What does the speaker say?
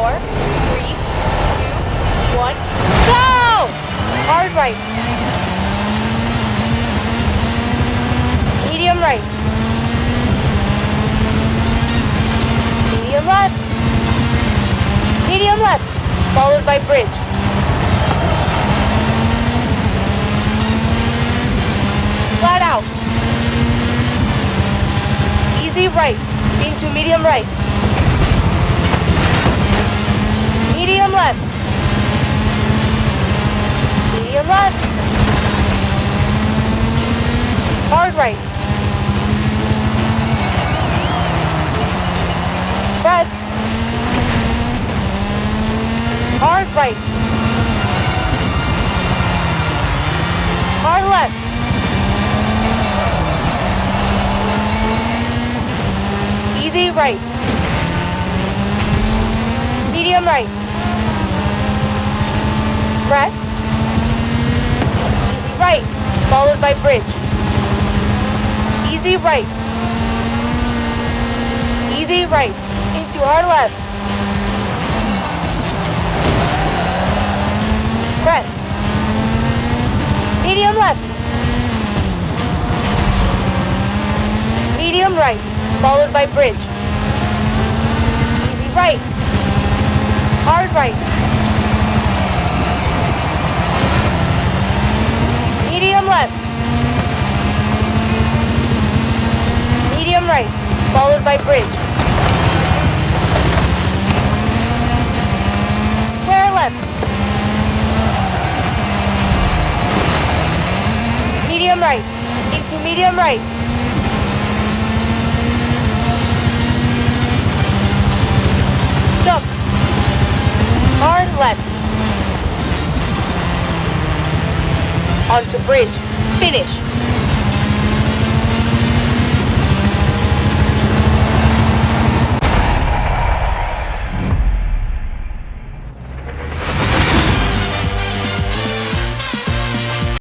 4, 3, 2, 1, go! Hard right. Medium right. Medium left. Medium left, followed by bridge. Flat out. Easy right, into medium right. Medium left. Medium left. Hard right. Press. Hard right. Hard left. Easy right. Medium right. Press. Easy right, followed by bridge. Easy right. Easy right, into hard left. Press. Medium left. Medium right, followed by bridge. Easy right. Hard right. Medium left. Medium right, followed by bridge. Square left. Medium right, into medium right. Jump. Hard left. Onto bridge. Finish.